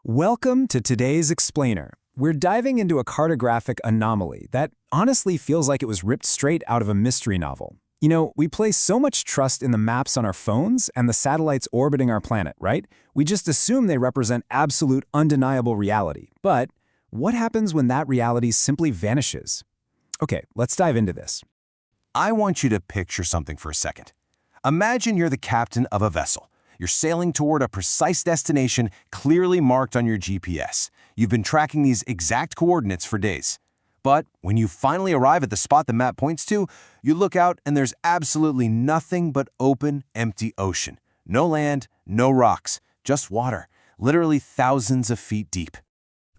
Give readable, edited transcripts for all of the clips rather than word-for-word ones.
Welcome to today's Explainer. We're diving into a cartographic anomaly that honestly feels like it was ripped straight out of a mystery novel. You know, we place so much trust in the maps on our phones and the satellites orbiting our planet, right? We just assume they represent absolute, undeniable reality. But what happens when that reality simply vanishes? Okay, let's dive into this. I want you to picture something for a second. Imagine you're the captain of a vessel. You're sailing toward a precise destination clearly marked on your GPS. You've been tracking these exact coordinates for days. But when you finally arrive at the spot the map points to, you look out and there's absolutely nothing but open, empty ocean. No land, no rocks, just water, literally thousands of feet deep.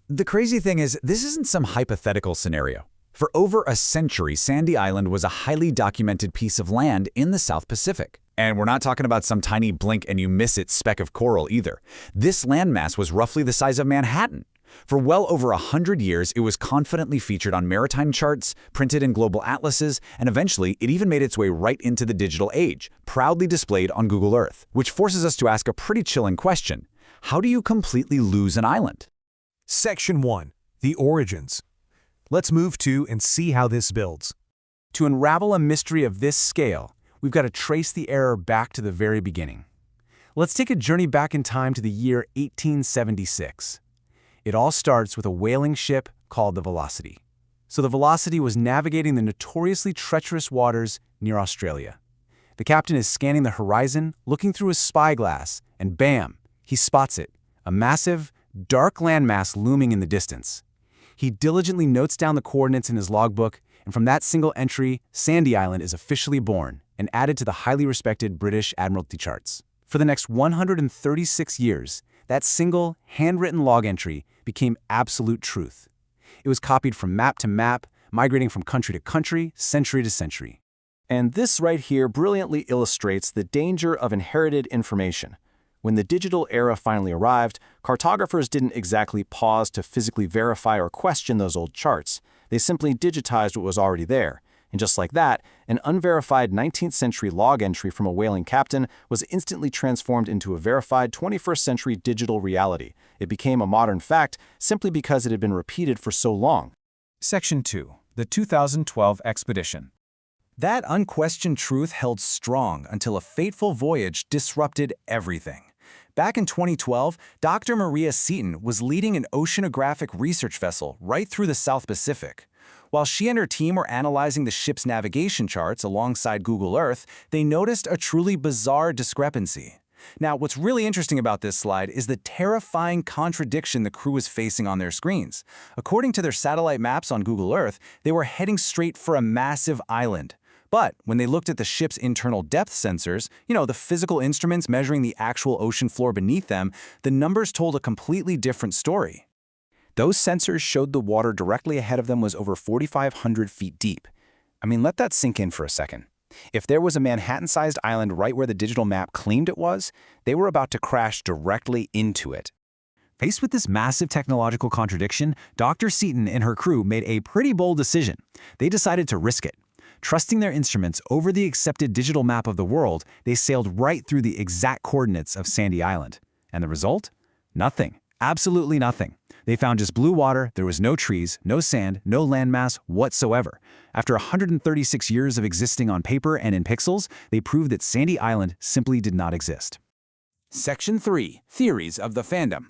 The crazy thing is, this isn't some hypothetical scenario. For over a century, Sandy Island was a highly documented piece of land in the South Pacific. And we're not talking about some tiny blink and you miss it speck of coral either. This landmass was roughly the size of Manhattan. For well over 100 years, it was confidently featured on maritime charts, printed in global atlases, and eventually it even made its way right into the digital age, proudly displayed on Google Earth, which forces us to ask a pretty chilling question. How do you completely lose an island? Section 1. The Origins. Let's move to and see how this builds. To unravel a mystery of this scale, we've got to trace the error back to the very beginning. Let's take a journey back in time to the year 1876. It all starts with a whaling ship called the Velocity. So the Velocity was navigating the notoriously treacherous waters near Australia. The captain is scanning the horizon, looking through his spyglass, and bam, he spots it, a massive, dark landmass looming in the distance. He diligently notes down the coordinates in his logbook, and from that single entry, Sandy Island is officially born and added to the highly respected British Admiralty charts. For the next 136 years, that single, handwritten log entry became absolute truth. It was copied from map to map, migrating from country to country, century to century. And this right here brilliantly illustrates the danger of inherited information. When the digital era finally arrived, cartographers didn't exactly pause to physically verify or question those old charts. They simply digitized what was already there. And just like that, an unverified 19th century log entry from a whaling captain was instantly transformed into a verified 21st century digital reality. It became a modern fact simply because it had been repeated for so long. Section 2. The 2012 Expedition. That unquestioned truth held strong until a fateful voyage disrupted everything. Back in 2012, Dr. Maria Seaton was leading an oceanographic research vessel right through the South Pacific. While she and her team were analyzing the ship's navigation charts alongside Google Earth, they noticed a truly bizarre discrepancy. Now, what's really interesting about this slide is the terrifying contradiction the crew was facing on their screens. According to their satellite maps on Google Earth, they were heading straight for a massive island. But when they looked at the ship's internal depth sensors, the physical instruments measuring the actual ocean floor beneath them, the numbers told a completely different story. Those sensors showed the water directly ahead of them was over 4,500 feet deep. I mean, let that sink in for a second. If there was a Manhattan-sized island right where the digital map claimed it was, they were about to crash directly into it. Faced with this massive technological contradiction, Dr. Seaton and her crew made a pretty bold decision. They decided to risk it. Trusting their instruments over the accepted digital map of the world, they sailed right through the exact coordinates of Sandy Island. And the result? Nothing. Absolutely nothing. They found just blue water, there was no trees, no sand, no landmass whatsoever. After 136 years of existing on paper and in pixels, they proved that Sandy Island simply did not exist. Section 3. Theories of the Fandom.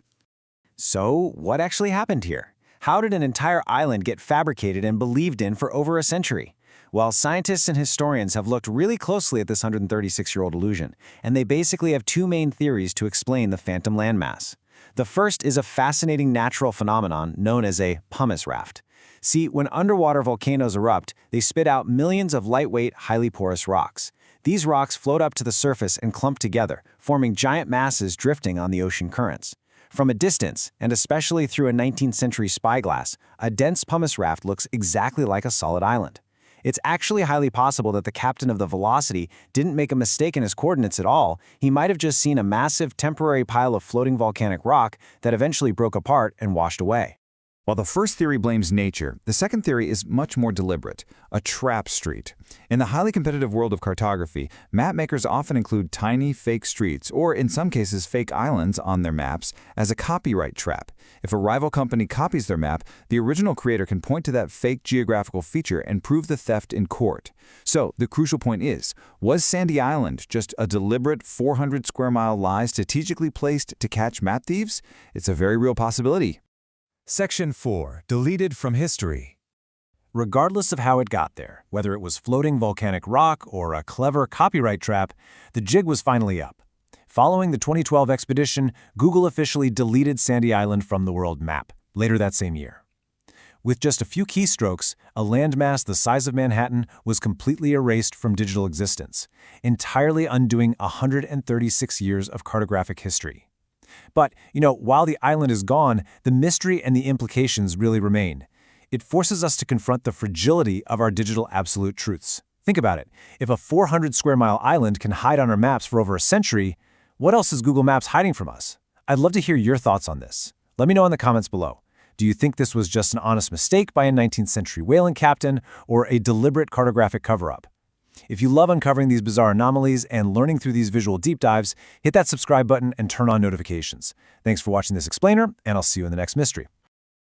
So, what actually happened here? How did an entire island get fabricated and believed in for over a century? Well, scientists and historians have looked really closely at this 136-year-old illusion, and they basically have two main theories to explain the phantom landmass. The first is a fascinating natural phenomenon known as a pumice raft. See, when underwater volcanoes erupt, they spit out millions of lightweight, highly porous rocks. These rocks float up to the surface and clump together, forming giant masses drifting on the ocean currents. From a distance, and especially through a 19th century spyglass, a dense pumice raft looks exactly like a solid island. It's actually highly possible that the captain of the Velocity didn't make a mistake in his coordinates at all. He might have just seen a massive temporary pile of floating volcanic rock that eventually broke apart and washed away. While the first theory blames nature, the second theory is much more deliberate, a trap street. In the highly competitive world of cartography, map makers often include tiny, fake streets, or in some cases fake islands, on their maps as a copyright trap. If a rival company copies their map, the original creator can point to that fake geographical feature and prove the theft in court. So, the crucial point is, was Sandy Island just a deliberate 400-square-mile lie strategically placed to catch map thieves? It's a very real possibility. Section 4. Deleted from history. Regardless of how it got there, whether it was floating volcanic rock or a clever copyright trap, the jig was finally up. Following the 2012 expedition, Google officially deleted Sandy Island from the world map later that same year. With just a few keystrokes, a landmass the size of Manhattan was completely erased from digital existence, entirely undoing 136 years of cartographic history. But, while the island is gone, the mystery and the implications really remain. It forces us to confront the fragility of our digital absolute truths. Think about it. If a 400-square-mile island can hide on our maps for over a century, what else is Google Maps hiding from us? I'd love to hear your thoughts on this. Let me know in the comments below. Do you think this was just an honest mistake by a 19th century whaling captain or a deliberate cartographic cover-up? If you love uncovering these bizarre anomalies and learning through these visual deep dives, hit that subscribe button and turn on notifications. Thanks for watching this explainer, and I'll see you in the next mystery.